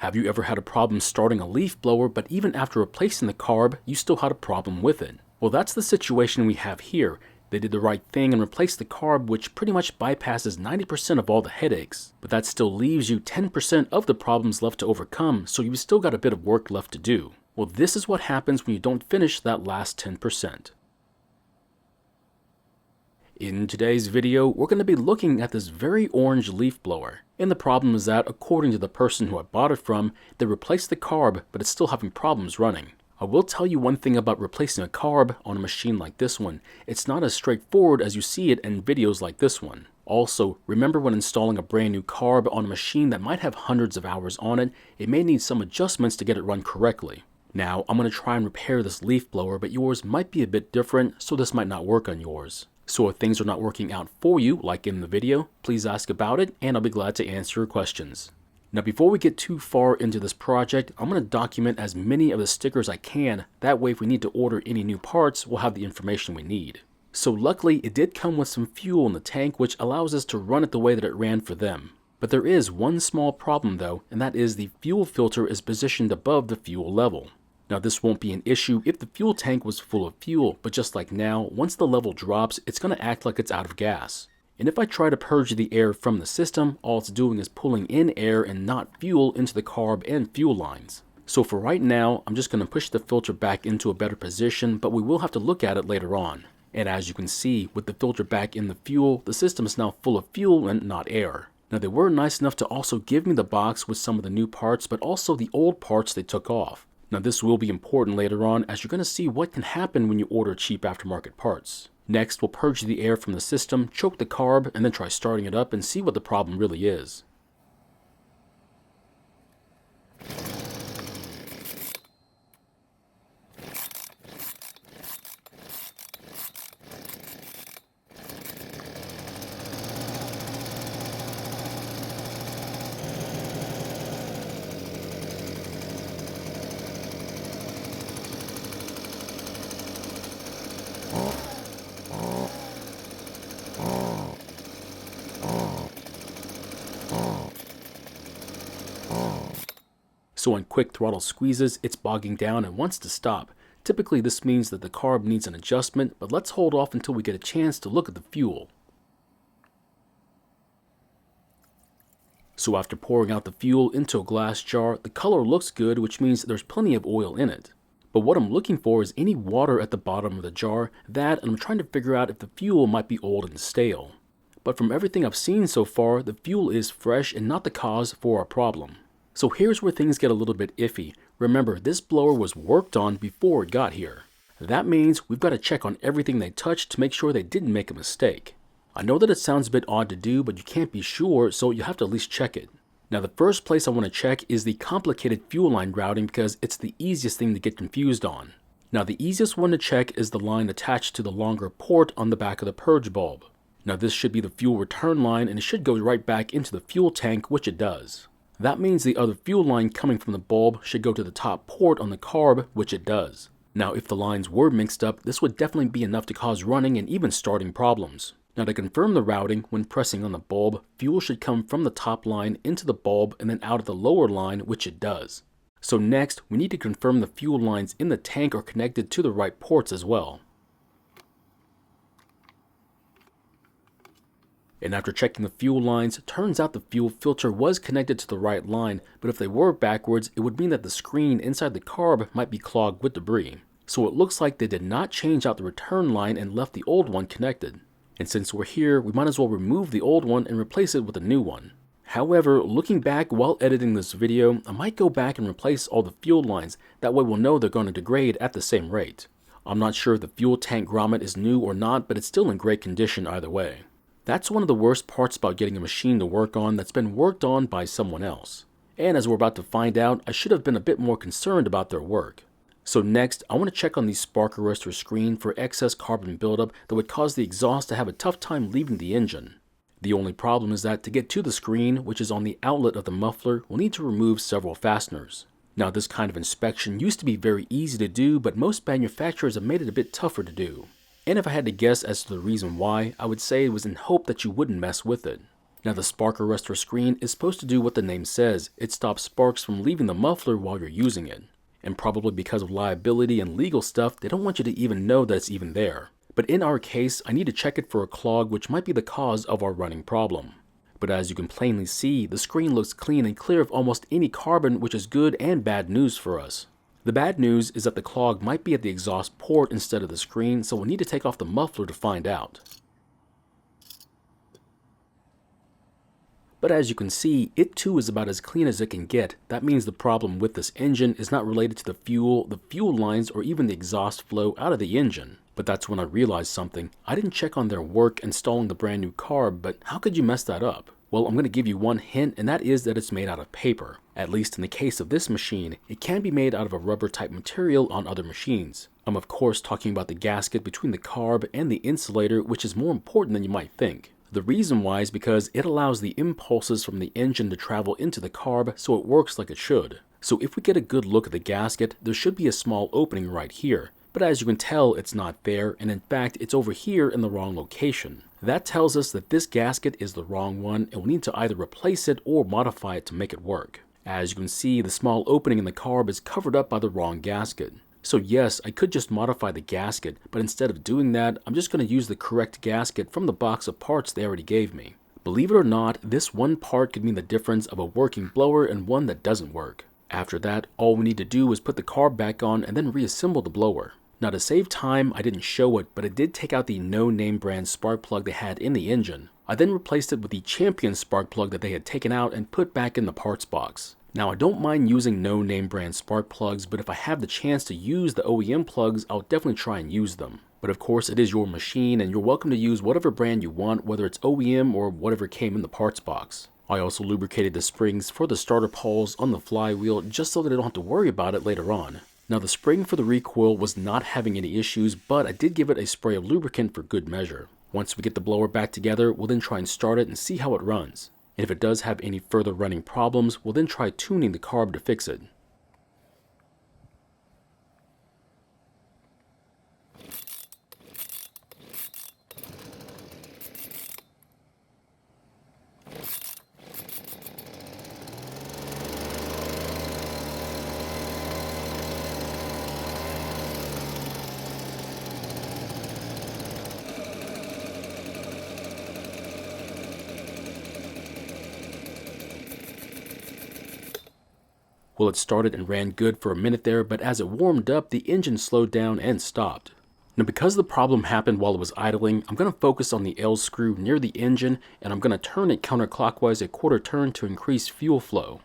Have you ever had a problem starting a leaf blower, but even after replacing the carb, you still had a problem with it? Well, that's the situation we have here. They did the right thing and replaced the carb, which pretty much bypasses 90% of all the headaches. But that still leaves you 10% of the problems left to overcome, so you've still got a bit of work left to do. Well, this is what happens when you don't finish that last 10%. In today's video, we're going to be looking at this very orange leaf blower. And the problem is that, according to the person who I bought it from, they replaced the carb, but it's still having problems running. I will tell you one thing about replacing a carb on a machine like this one. It's not as straightforward as you see it in videos like this one. Also, remember when installing a brand new carb on a machine that might have hundreds of hours on it, it may need some adjustments to get it run correctly. Now, I'm going to try and repair this leaf blower, but yours might be a bit different, so this might not work on yours. So if things are not working out for you, like in the video, please ask about it, and I'll be glad to answer your questions. Now, before we get too far into this project, I'm going to document as many of the stickers I can. That way, if we need to order any new parts, we'll have the information we need. So luckily, it did come with some fuel in the tank, which allows us to run it the way that it ran for them. But there is one small problem though, and that is the fuel filter is positioned above the fuel level. Now, this won't be an issue if the fuel tank was full of fuel, but just like now, once the level drops, it's going to act like it's out of gas. And if I try to purge the air from the system, all it's doing is pulling in air and not fuel into the carb and fuel lines. So for right now, I'm just going to push the filter back into a better position, but we will have to look at it later on. And as you can see, with the filter back in the fuel, the system is now full of fuel and not air. Now, they were nice enough to also give me the box with some of the new parts, but also the old parts they took off. Now, this will be important later on, as you're going to see what can happen when you order cheap aftermarket parts. Next, we'll purge the air from the system, choke the carb, and then try starting it up and see what the problem really is. So on quick throttle squeezes, it's bogging down and wants to stop. Typically this means that the carb needs an adjustment, but let's hold off until we get a chance to look at the fuel. So after pouring out the fuel into a glass jar, the color looks good, which means there's plenty of oil in it. But what I'm looking for is any water at the bottom of the jar, and I'm trying to figure out if the fuel might be old and stale. But from everything I've seen so far, the fuel is fresh and not the cause for our problem. So here's where things get a little bit iffy. Remember, this blower was worked on before it got here. That means we've got to check on everything they touched to make sure they didn't make a mistake. I know that it sounds a bit odd to do, but you can't be sure, so you have to at least check it. Now, the first place I want to check is the complicated fuel line routing because it's the easiest thing to get confused on. Now, the easiest one to check is the line attached to the longer port on the back of the purge bulb. Now, this should be the fuel return line, and it should go right back into the fuel tank, which it does. That means the other fuel line coming from the bulb should go to the top port on the carb, which it does. Now, if the lines were mixed up, this would definitely be enough to cause running and even starting problems. Now, to confirm the routing, when pressing on the bulb, fuel should come from the top line into the bulb and then out of the lower line, which it does. So next, we need to confirm the fuel lines in the tank are connected to the right ports as well. And after checking the fuel lines, it turns out the fuel filter was connected to the right line, but if they were backwards, it would mean that the screen inside the carb might be clogged with debris. So it looks like they did not change out the return line and left the old one connected. And since we're here, we might as well remove the old one and replace it with a new one. However, looking back while editing this video, I might go back and replace all the fuel lines. That way we'll know they're going to degrade at the same rate. I'm not sure if the fuel tank grommet is new or not, but it's still in great condition either way. That's one of the worst parts about getting a machine to work on that's been worked on by someone else. And as we're about to find out, I should have been a bit more concerned about their work. So next, I want to check on the spark arrestor screen for excess carbon buildup that would cause the exhaust to have a tough time leaving the engine. The only problem is that to get to the screen, which is on the outlet of the muffler, we'll need to remove several fasteners. Now, this kind of inspection used to be very easy to do, but most manufacturers have made it a bit tougher to do. And if I had to guess as to the reason why, I would say it was in hope that you wouldn't mess with it. Now the spark arrestor screen is supposed to do what the name says. It stops sparks from leaving the muffler while you're using it. And probably because of liability and legal stuff, they don't want you to even know that it's even there. But in our case, I need to check it for a clog, which might be the cause of our running problem. But as you can plainly see, the screen looks clean and clear of almost any carbon, which is good and bad news for us. The bad news is that the clog might be at the exhaust port instead of the screen, so we'll need to take off the muffler to find out. But as you can see, it too is about as clean as it can get. That means the problem with this engine is not related to the fuel lines, or even the exhaust flow out of the engine. But that's when I realized something. I didn't check on their work installing the brand new carb, but how could you mess that up? Well, I'm going to give you one hint, and that is that it's made out of paper. At least in the case of this machine, it can be made out of a rubber type material on other machines. I'm of course talking about the gasket between the carb and the insulator, which is more important than you might think. The reason why is because it allows the impulses from the engine to travel into the carb, so it works like it should. So if we get a good look at the gasket, there should be a small opening right here. But as you can tell, it's not there, and in fact, it's over here in the wrong location. That tells us that this gasket is the wrong one, and we need to either replace it or modify it to make it work. As you can see, the small opening in the carb is covered up by the wrong gasket. So yes, I could just modify the gasket, but instead of doing that, I'm just going to use the correct gasket from the box of parts they already gave me. Believe it or not, this one part could mean the difference of a working blower and one that doesn't work. After that, all we need to do is put the carb back on and then reassemble the blower. Now to save time, I didn't show it, but I did take out the no-name brand spark plug they had in the engine. I then replaced it with the Champion spark plug that they had taken out and put back in the parts box. Now I don't mind using no-name brand spark plugs, but if I have the chance to use the OEM plugs, I'll definitely try and use them. But of course it is your machine and you're welcome to use whatever brand you want, whether it's OEM or whatever came in the parts box. I also lubricated the springs for the starter pawls on the flywheel just so that I don't have to worry about it later on. Now the spring for the recoil was not having any issues, but I did give it a spray of lubricant for good measure. Once we get the blower back together, we'll then try and start it and see how it runs. And if it does have any further running problems, we'll then try tuning the carb to fix it. Well, it started and ran good for a minute there, but as it warmed up, the engine slowed down and stopped. Now because the problem happened while it was idling, I'm going to focus on the L screw near the engine, and I'm going to turn it counterclockwise a quarter turn to increase fuel flow.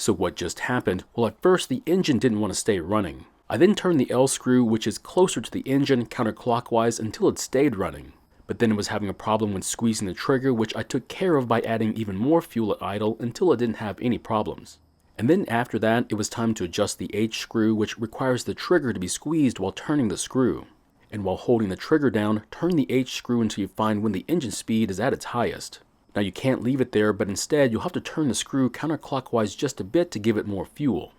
So what just happened? Well, at first the engine didn't want to stay running. I then turned the L screw, which is closer to the engine, counterclockwise until it stayed running. But then it was having a problem when squeezing the trigger, which I took care of by adding even more fuel at idle until it didn't have any problems. And then after that, it was time to adjust the H screw, which requires the trigger to be squeezed while turning the screw. And while holding the trigger down, turn the H screw until you find when the engine speed is at its highest. Now you can't leave it there, but instead you'll have to turn the screw counterclockwise just a bit to give it more fuel.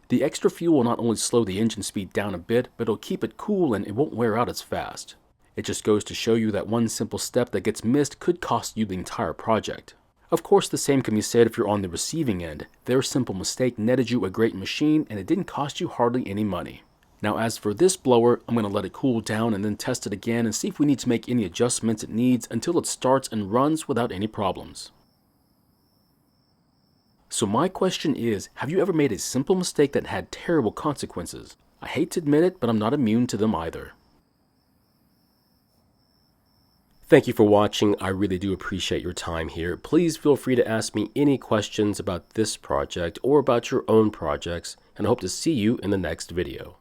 The extra fuel will not only slow the engine speed down a bit, but it'll keep it cool and it won't wear out as fast. It just goes to show you that one simple step that gets missed could cost you the entire project. Of course, the same can be said if you're on the receiving end. Their simple mistake netted you a great machine and it didn't cost you hardly any money. Now as for this blower, I'm going to let it cool down and then test it again and see if we need to make any adjustments it needs until it starts and runs without any problems. So my question is, have you ever made a simple mistake that had terrible consequences? I hate to admit it, but I'm not immune to them either. Thank you for watching. I really do appreciate your time here. Please feel free to ask me any questions about this project or about your own projects, and I hope to see you in the next video.